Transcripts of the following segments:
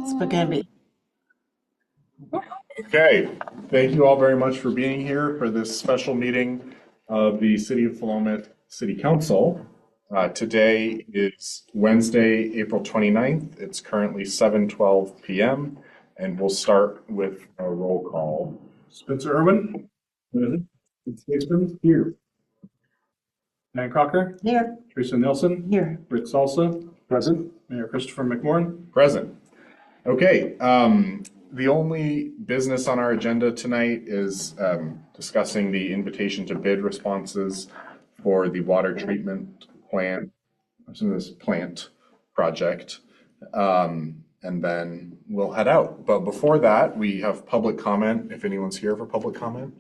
Spaghetti. Okay, thank you all very much for being here for this special meeting of the City of Philomath City Council. Today is Wednesday, April 29th. It's currently 7:12 p.m. and we'll start with a roll call. Spencer Irwin. Present. Hicksman. Here. Dan Crocker. Here. Teresa Nelson. Here. Rick Salsa. Present. Mayor Christopher McMorrin. Present. Okay, the only business on our agenda tonight is discussing the invitation to bid responses for the water treatment plant, this plant project. And then we'll head out. But before that, we have public comment, if anyone's here for public comment.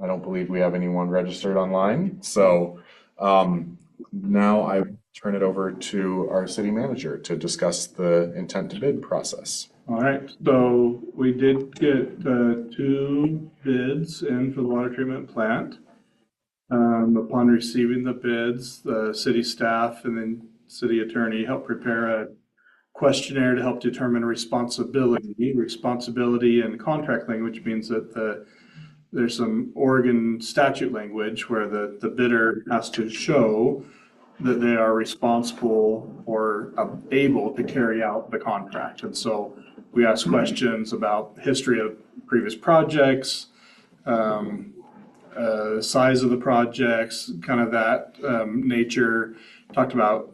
I don't believe we have anyone registered online. So now I turn it over to our city manager to discuss the intent to bid process. All right, so we did get 2 bids in for the water treatment plant. Upon receiving the bids, the city staff and then city attorney helped prepare a questionnaire to help determine responsibility. Responsibility in contract language means that there's some Oregon statute language where the bidder has to show that they are responsible or able to carry out the contract. And so we ask questions about history of previous projects, size of the projects, kind of that nature. Talked about,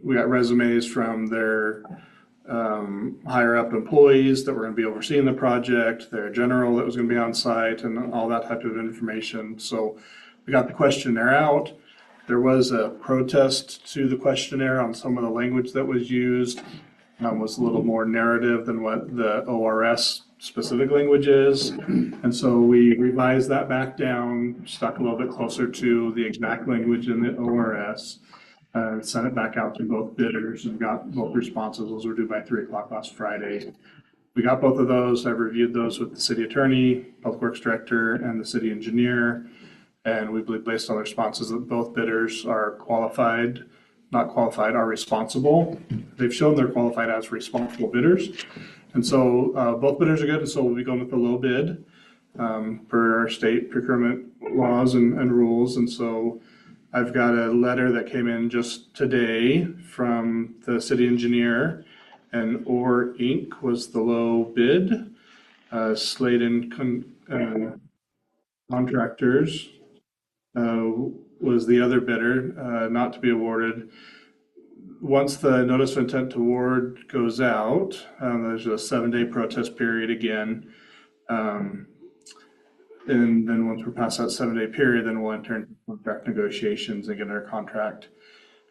we got resumes from their higher up employees that were going to be overseeing the project, their general that was going to be on site, and all that type of information. So we got the questionnaire out. There was a protest to the questionnaire on some of the language that was used. Was a little more narrative than what the ORS specific language is. And so we revised that back down, stuck a little bit closer to the exact language in the ORS, sent it back out to both bidders and got both responses. Those were due by 3 o'clock last Friday. We got both of those. I reviewed those with the city attorney, public works director, and the city engineer. And we believe based on the responses that both bidders are qualified, not qualified, are responsible. They've shown they're qualified as responsible bidders. And so both bidders are good. And so we'll be going with the low bid per our state procurement laws and rules. And so I've got a letter that came in just today from the city engineer, and Orr Inc. was the low bid. Sladen Contractors was the other bidder, not to be awarded. Once the notice of intent to award goes out, there's a 7-day protest period again. And then once we're past that 7-day period, then we'll enter into contract negotiations and get our contract.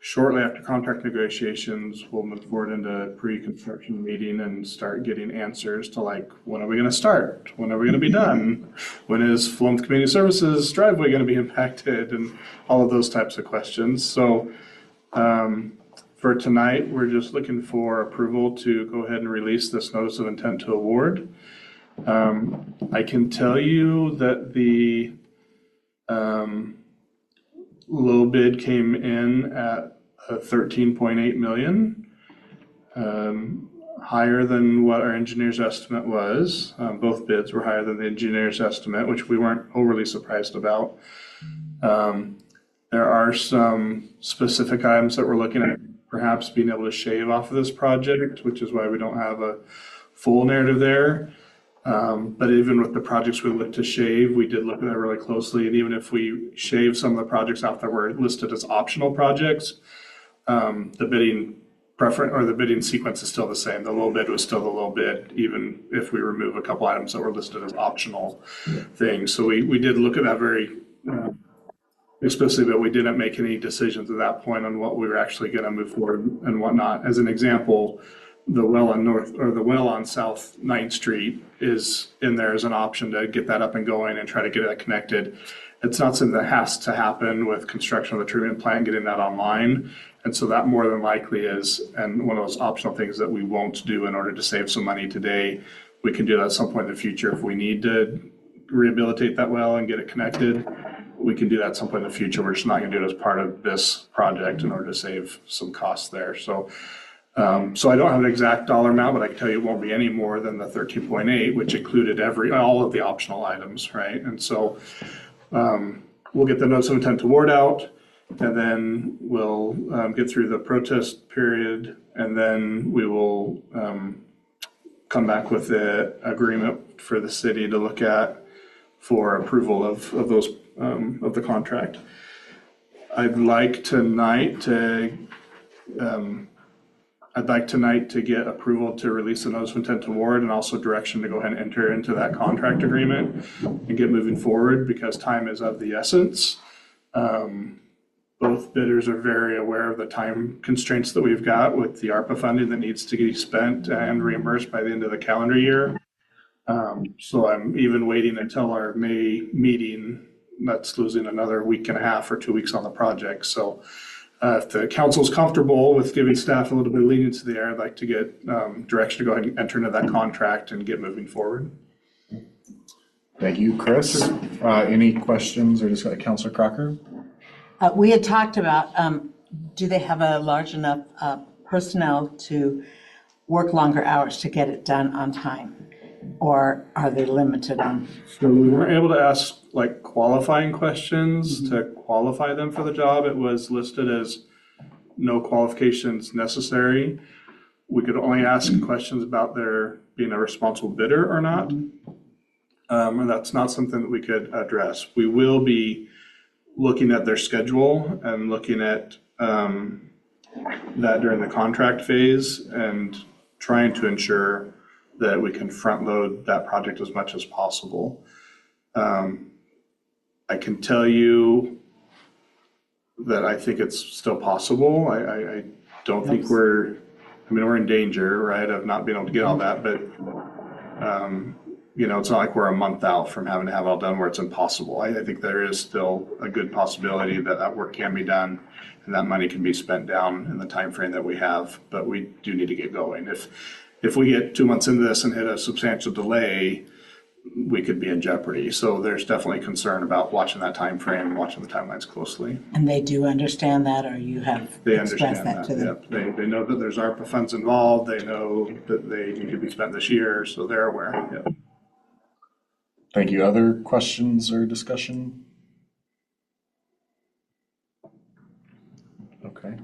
Shortly after contract negotiations, we'll move forward into pre-construction meeting and start getting answers to like, when are we going to start? When are we going to be done? When is Philomath Community Services driveway going to be impacted? And all of those types of questions. So for tonight, we're just looking for approval to go ahead and release this notice of intent to award. I can tell you that the low bid came in at 13.8 million, higher than what our engineer's estimate was. Both bids were higher than the engineer's estimate, which we weren't overly surprised about. There are some specific items that we're looking at perhaps being able to shave off of this project, which is why we don't have a full narrative there. But even with the projects we looked to shave, we did look at that really closely. And even if we shave some of the projects out that were listed as optional projects, the bidding preference or the bidding sequence is still the same. The low bid was still the low bid, even if we remove a couple items that were listed as optional things. So we did look at that very explicitly, but we didn't make any decisions at that point on what we were actually going to move forward and whatnot. As an example, the well on South 9th Street is in there as an option to get that up and going and try to get it connected. It's not something that has to happen with construction of the treatment plant, getting that online. And so that more than likely is, and one of those optional things that we won't do in order to save some money today. We can do that at some point in the future if we need to rehabilitate that well and get it connected. We can do that at some point in the future. We're just not going to do it as part of this project in order to save some costs there. So So I don't have an exact dollar amount, but I can tell you it won't be any more than the 13.8, which included all of the optional items, right? And so we'll get the notice of intent to award out, and then we'll get through the protest period, and then we will come back with the agreement for the city to look at for approval of those, of the contract. I'd like tonight to get approval to release the notice of intent to award, and also direction to go ahead and enter into that contract agreement and get moving forward, because time is of the essence. Both bidders are very aware of the time constraints that we've got with the ARPA funding that needs to be spent and reimbursed by the end of the calendar year. So I'm even waiting until our May meeting. That's losing another week and a half or 2 weeks on the project. So if the council's comfortable with giving staff a little bit of leniency there, I'd like to get direction to go ahead and enter into that contract and get moving forward. Thank you, Chris. Any questions or just Councilor Crocker? We had talked about, do they have a large enough personnel to work longer hours to get it done on time? Or are they limited on? So we weren't able to ask like qualifying questions to qualify them for the job. It was listed as no qualifications necessary. We could only ask questions about their being a responsible bidder or not. And that's not something that we could address. We will be looking at their schedule and looking at that during the contract phase and trying to ensure that we can front load that project as much as possible. I can tell you that I think it's still possible. I don't think we're in danger, right, of not being able to get all that, but it's not like we're a month out from having to have it all done where it's impossible. I think there is still a good possibility that that work can be done and that money can be spent down in the time frame that we have, but we do need to get going. If we get 2 months into this and hit a substantial delay, we could be in jeopardy. So there's definitely concern about watching that time frame, watching the timelines closely. And they do understand that, or you have They expressed understand that to them? Yep. They know that there's ARPA funds involved. They know that they need to be spent this year, so they're aware. Yep. Thank you. Other questions or discussion? Okay.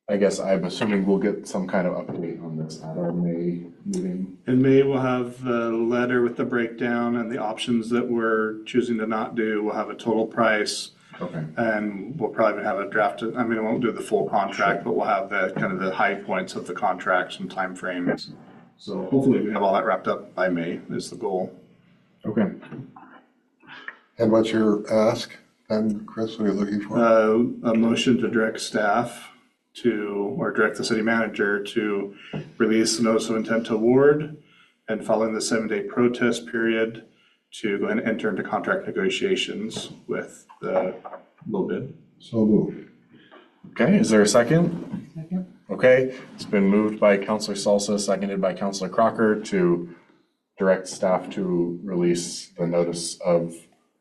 I guess I'm assuming we'll get some kind of update on this at our May meeting. In May, we'll have the letter with the breakdown and the options that we're choosing to not do. We'll have a total price. Okay. And we'll probably have a drafted, I won't do the full contract, but we'll have the kind of the high points of the contracts and timeframes. So hopefully we have all that wrapped up by May is the goal. Okay. And what's your ask then, Chris? What are you looking for? A motion to direct staff or direct the city manager to release the notice of intent to award, and following the 7-day protest period to go ahead and enter into contract negotiations with the low bid. So moved. Okay, is there a second? Second. Okay, it's been moved by Councilor Salsa, seconded by Councilor Crocker to direct staff to release the notice of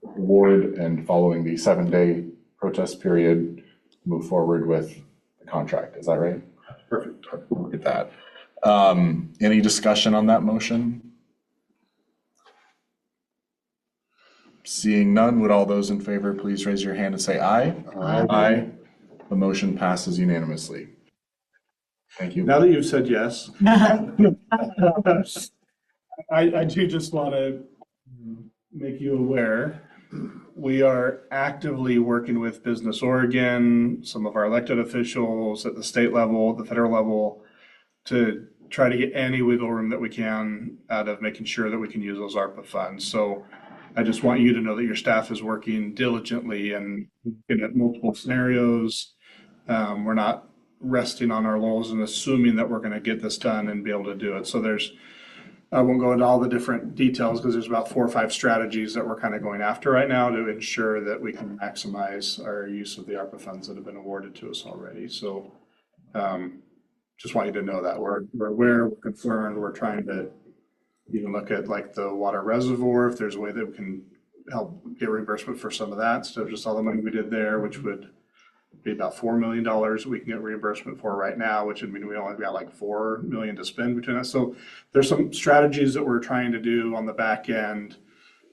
award, and following the 7-day protest period, move forward with the contract. Is that right? Perfect. Look at that. Any discussion on that motion? Seeing none, would all those in favor please raise your hand and say aye? Aye. Aye. The motion passes unanimously. Thank you. Now that you've said yes, I do just want to make you aware, we are actively working with Business Oregon, some of our elected officials at the state level, the federal level, to try to get any wiggle room that we can out of making sure that we can use those ARPA funds. So I just want you to know that your staff is working diligently and looking at multiple scenarios. We're not resting on our laurels and assuming that we're going to get this done and be able to do it. So I won't go into all the different details because there's about 4 or 5 strategies that we're kind of going after right now to ensure that we can maximize our use of the ARPA funds that have been awarded to us already. So just want you to know that we're aware, we're concerned, we're trying to even look at like the water reservoir, if there's a way that we can help get reimbursement for some of that instead of just all the money we did there, which would be about $4 million we can get reimbursement for right now, which would mean we only got like 4 million to spend between us. So there's some strategies that we're trying to do on the back end,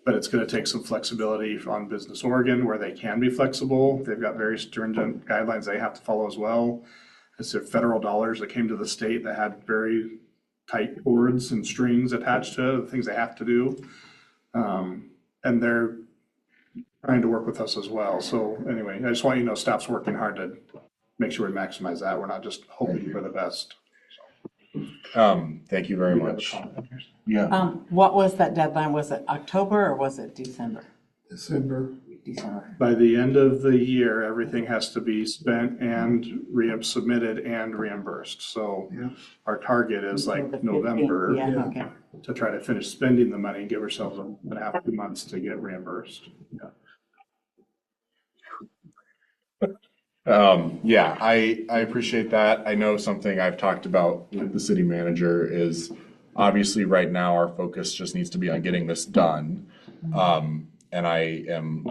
but it's going to take some flexibility on Business Oregon where they can be flexible. They've got very stringent guidelines they have to follow as well. It's their federal dollars that came to the state that had very tight cords and strings attached to the things they have to do. And they're trying to work with us as well. So anyway, I just want you to know staff's working hard to make sure we maximize that. We're not just hoping for the best. Thank you very much. Yeah. What was that deadline? Was it October or was it December? December. December. By the end of the year, everything has to be spent and submitted and reimbursed. So our target is like November Yeah, okay. to try to finish spending the money and give ourselves a half 2 months to get reimbursed. Yeah, I appreciate that. I know something I've talked about with the city manager is obviously right now our focus just needs to be on getting this done. And I am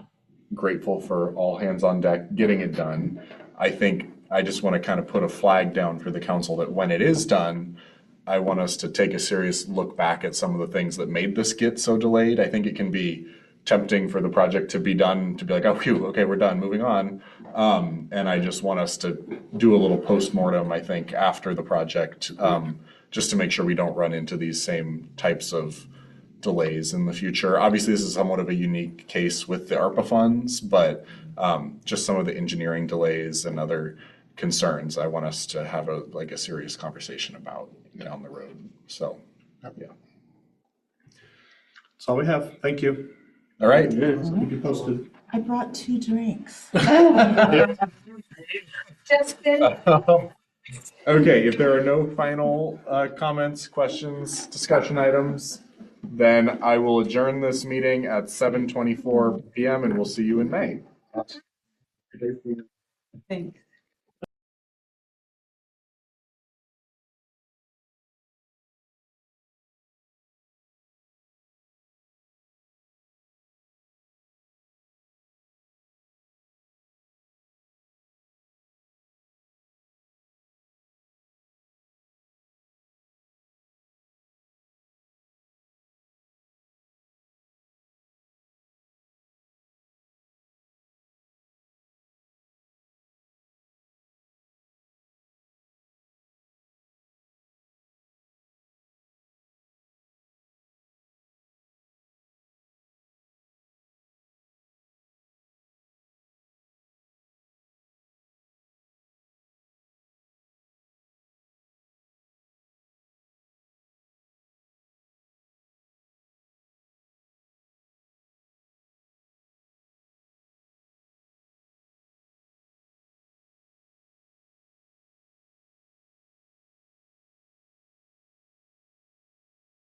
grateful for all hands on deck getting it done. I think I just want to kind of put a flag down for the council that when it is done, I want us to take a serious look back at some of the things that made this get so delayed. I think it can be tempting for the project to be done, to be like, oh, phew, okay, we're done, moving on. And I just want us to do a little postmortem, I think, after the project, just to make sure we don't run into these same types of delays in the future. Obviously, this is somewhat of a unique case with the ARPA funds, but just some of the engineering delays and other concerns, I want us to have a serious conversation about down the road. So, yeah. That's all we have. Thank you. All right. Keep you posted. I brought 2 drinks. Justin, Okay, if there are no final comments, questions, discussion items, then I will adjourn this meeting at 7:24 p.m. and we'll see you in May. Thanks.